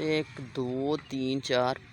1 2 3 4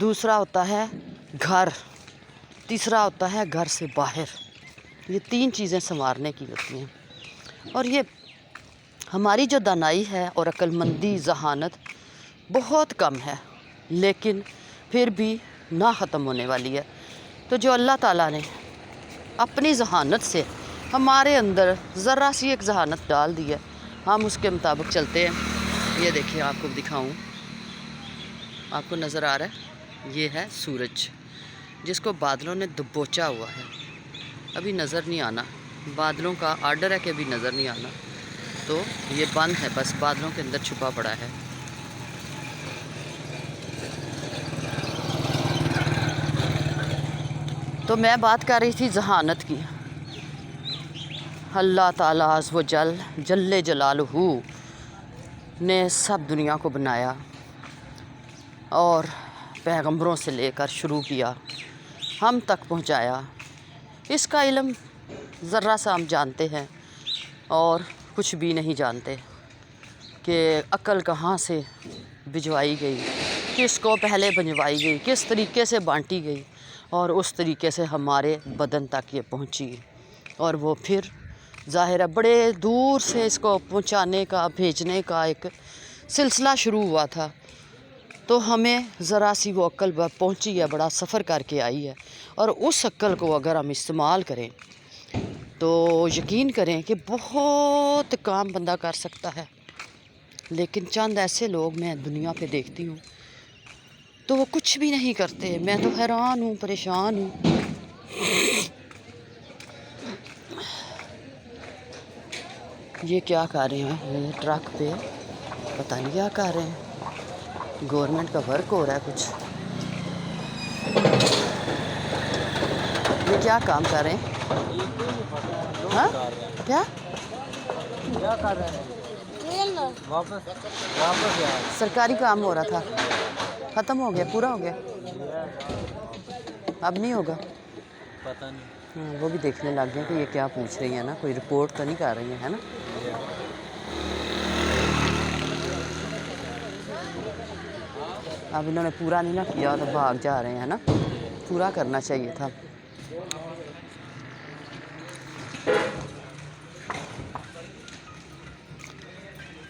دوسرا ہوتا ہے گھر، تیسرا ہوتا ہے گھر سے باہر۔ یہ 3 چیزیں سنوارنے کی ہوتی ہیں، اور یہ ہماری جو دانائی ہے اور عقل مندی، ذہانت بہت کم ہے، لیکن پھر بھی نہ ختم ہونے والی ہے۔ تو جو اللہ تعالیٰ نے اپنی ذہانت سے ہمارے اندر ذرا سی ایک ذہانت ڈال دی ہے، ہم اس کے مطابق چلتے ہیں۔ یہ دیکھیں، آپ کو دکھاؤں، آپ کو نظر آ رہا ہے، یہ ہے سورج جس کو بادلوں نے دبوچا ہوا ہے، ابھی نظر نہیں آنا، بادلوں کا آرڈر ہے کہ ابھی نظر نہیں آنا، تو یہ بند ہے، بس بادلوں کے اندر چھپا پڑا ہے۔ تو میں بات کر رہی تھی ذہانت کی۔ اللہ تعالیٰ عز و جل جل جلالہ نے سب دنیا کو بنایا اور پیغمبروں سے لے کر شروع کیا، ہم تک پہنچایا۔ اس کا علم ذرا سا ہم جانتے ہیں اور کچھ بھی نہیں جانتے کہ عقل کہاں سے بھجوائی گئی، کس کو پہلے بھجوائی گئی، کس طریقے سے بانٹی گئی، اور اس طریقے سے ہمارے بدن تک یہ پہنچی، اور وہ پھر ظاہر ہے بڑے دور سے اس کو پہنچانے کا، بھیجنے کا ایک سلسلہ شروع ہوا تھا۔ تو ہمیں ذرا سی وہ عقل پہنچی ہے، بڑا سفر کر کے آئی ہے، اور اس عقل کو اگر ہم استعمال کریں تو یقین کریں کہ بہت کام بندہ کر سکتا ہے۔ لیکن چند ایسے لوگ میں دنیا پہ دیکھتی ہوں تو وہ کچھ بھی نہیں کرتے، میں تو حیران ہوں، پریشان ہوں۔ یہ کیا کر رہے ہیں؟ یہ ٹرک پہ پتہ نہیں کیا کر رہے ہیں، گورنمنٹ کا ورک ہو رہا ہے کچھ۔ یہ کیا کام کر رہے ہیں؟ ہاں کیا کر رہے ہیں؟ واپس سرکاری کام ہو رہا تھا، ختم ہو گیا، پورا ہو گیا، اب نہیں ہوگا؟ پتہ نہیں۔ وہ بھی دیکھنے لگ گئے کہ یہ کیا پوچھ رہی ہیں نا، کوئی رپورٹ تو نہیں کر رہی ہیں، ہے نا؟ اب انہوں نے پورا نہیں نہ کیا تو بھاگ جا رہے ہیں نا، پورا کرنا چاہیے تھا۔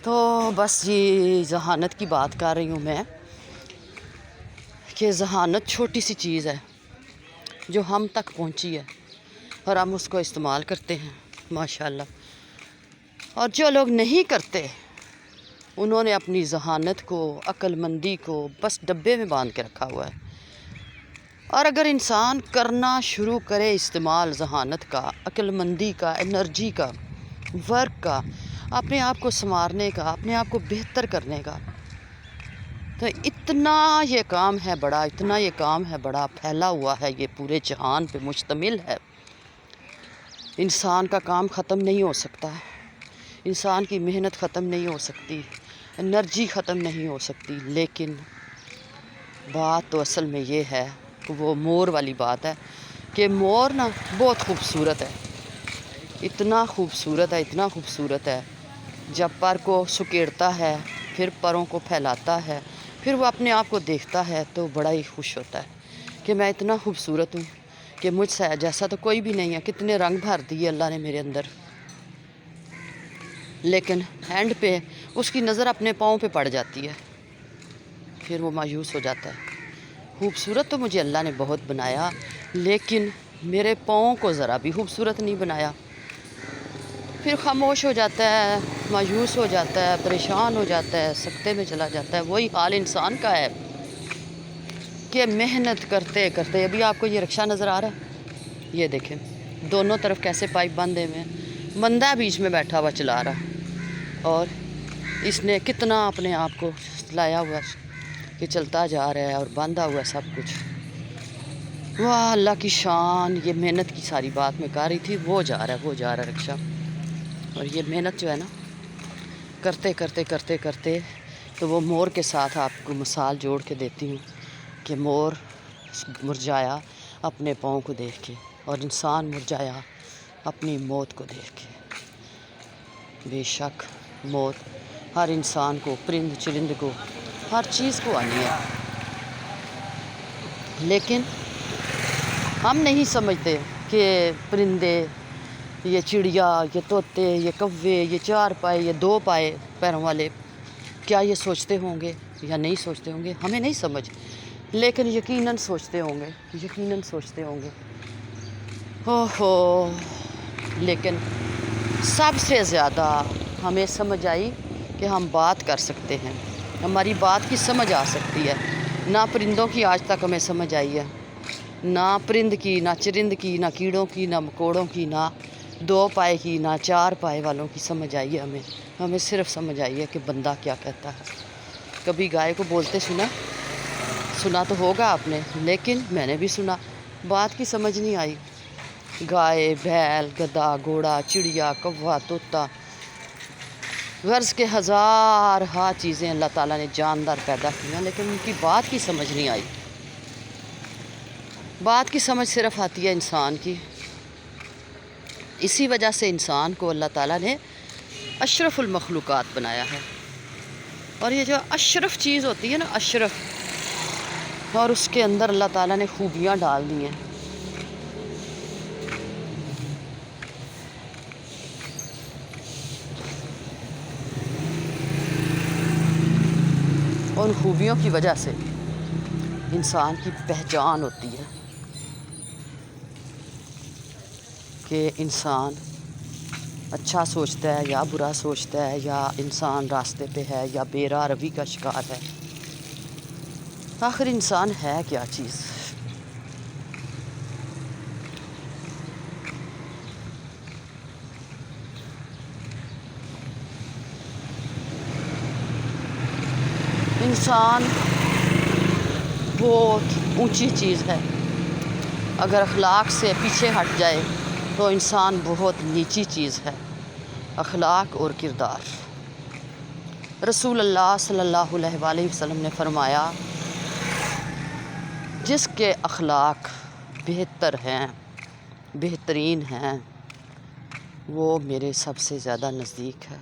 تو بس یہ ذہانت کی بات کر رہی ہوں میں کہ ذہانت چھوٹی سی چیز ہے جو ہم تک پہنچی ہے اور ہم اس کو استعمال کرتے ہیں ماشاءاللہ، اور جو لوگ نہیں کرتے انہوں نے اپنی ذہانت کو، عقل مندی کو بس ڈبے میں باندھ کے رکھا ہوا ہے۔ اور اگر انسان کرنا شروع کرے استعمال ذہانت کا، عقل مندی کا، انرجی کا، ورک کا، اپنے آپ کو سنوارنے کا، اپنے آپ کو بہتر کرنے کا، تو اتنا یہ کام ہے بڑا، اتنا یہ کام ہے بڑا، پھیلا ہوا ہے، یہ پورے جہان پہ مشتمل ہے۔ انسان کا کام ختم نہیں ہو سکتا، انسان کی محنت ختم نہیں ہو سکتی، انرجی ختم نہیں ہو سکتی، لیکن بات تو اصل میں یہ ہے کہ وہ مور والی بات ہے کہ مور نا بہت خوبصورت ہے، اتنا خوبصورت ہے، اتنا خوبصورت ہے، جب پر کو سکیڑتا ہے، پھر پروں کو پھیلاتا ہے، پھر وہ اپنے آپ کو دیکھتا ہے تو بڑا ہی خوش ہوتا ہے کہ میں اتنا خوبصورت ہوں کہ مجھ سے جیسا تو کوئی بھی نہیں ہے، کتنے رنگ بھر دیے اللہ نے میرے اندر۔ لیکن اینڈ پہ اس کی نظر اپنے پاؤں پہ پڑ جاتی ہے، پھر وہ مایوس ہو جاتا ہے۔ خوبصورت تو مجھے اللہ نے بہت بنایا، لیکن میرے پاؤں کو ذرا بھی خوبصورت نہیں بنایا، پھر خاموش ہو جاتا ہے، مایوس ہو جاتا ہے، پریشان ہو جاتا ہے، سکتے میں چلا جاتا ہے۔ وہی حال انسان کا ہے کہ محنت کرتے کرتے، ابھی آپ کو یہ رکشہ نظر آ رہا ہے، یہ دیکھیں دونوں طرف کیسے پائپ باندھے ہوئے ہیں، بندہ بیچ میں بیٹھا ہوا چلا رہا، اور اس نے کتنا اپنے آپ کو لایا ہوا کہ چلتا جا رہا ہے اور باندھا ہوا ہے سب کچھ۔ واہ اللہ کی شان، یہ محنت کی ساری بات میں کر رہی تھی، وہ جا رہا ہے رکشہ۔ اور یہ محنت جو ہے نا کرتے کرتے کرتے کرتے، تو وہ مور کے ساتھ آپ کو مثال جوڑ کے دیتی ہوں کہ مور مرجایا اپنے پاؤں کو دیکھ کے، اور انسان مرجایا اپنی موت کو دیکھ کے۔ بے شک موت ہر انسان کو، پرند چرند کو، ہر چیز کو آنی ہے، لیکن ہم نہیں سمجھتے کہ پرندے، یہ چڑیا، یہ طوطے، یہ کوے، یہ 4 پائے، یہ 2 پائے پیروں والے کیا یہ سوچتے ہوں گے یا نہیں سوچتے ہوں گے، ہمیں نہیں سمجھ، لیکن یقیناً سوچتے ہوں گے، یقیناً سوچتے ہوں گے۔ اوہو، لیکن سب سے زیادہ ہمیں سمجھ آئی کہ ہم بات کر سکتے ہیں، ہماری بات کی سمجھ آ سکتی ہے۔ نہ پرندوں کی آج تک ہمیں سمجھ آئی ہے، نہ پرند کی، نہ چرند کی، نہ کیڑوں کی، نہ مکوڑوں کی، نہ 2 پائے کی، نہ 4 پائے والوں کی سمجھ آئی ہے ہمیں صرف سمجھ آئی ہے کہ بندہ کیا کہتا ہے۔ کبھی گائے کو بولتے سنا تو ہوگا آپ نے، لیکن میں نے بھی سنا، بات کی سمجھ نہیں آئی۔ گائے، بیل، گدھا، گھوڑا، چڑیا، کوا، طوطا، غرض کے ہزارہا چیزیں اللہ تعالیٰ نے جاندار پیدا کی ہیں، لیکن ان کی بات کی سمجھ نہیں آئی۔ بات کی سمجھ صرف آتی ہے انسان کی۔ اسی وجہ سے انسان کو اللہ تعالیٰ نے اشرف المخلوقات بنایا ہے، اور یہ جو اشرف چیز ہوتی ہے نا، اشرف، اور اس کے اندر اللہ تعالیٰ نے خوبیاں ڈال دی ہیں۔ ان خوبیوں کی وجہ سے انسان کی پہچان ہوتی ہے کہ انسان اچھا سوچتا ہے یا برا سوچتا ہے، یا انسان راستے پہ ہے یا بے راہ روی کا شکار ہے۔ آخر انسان ہے کیا چیز؟ انسان بہت اونچی چیز ہے، اگر اخلاق سے پیچھے ہٹ جائے تو انسان بہت نیچی چیز ہے۔ اخلاق اور کردار، رسول اللہ صلی اللہ علیہ وآلہ وسلم نے فرمایا، جس کے اخلاق بہتر ہیں، بہترین ہیں، وہ میرے سب سے زیادہ نزدیک ہے۔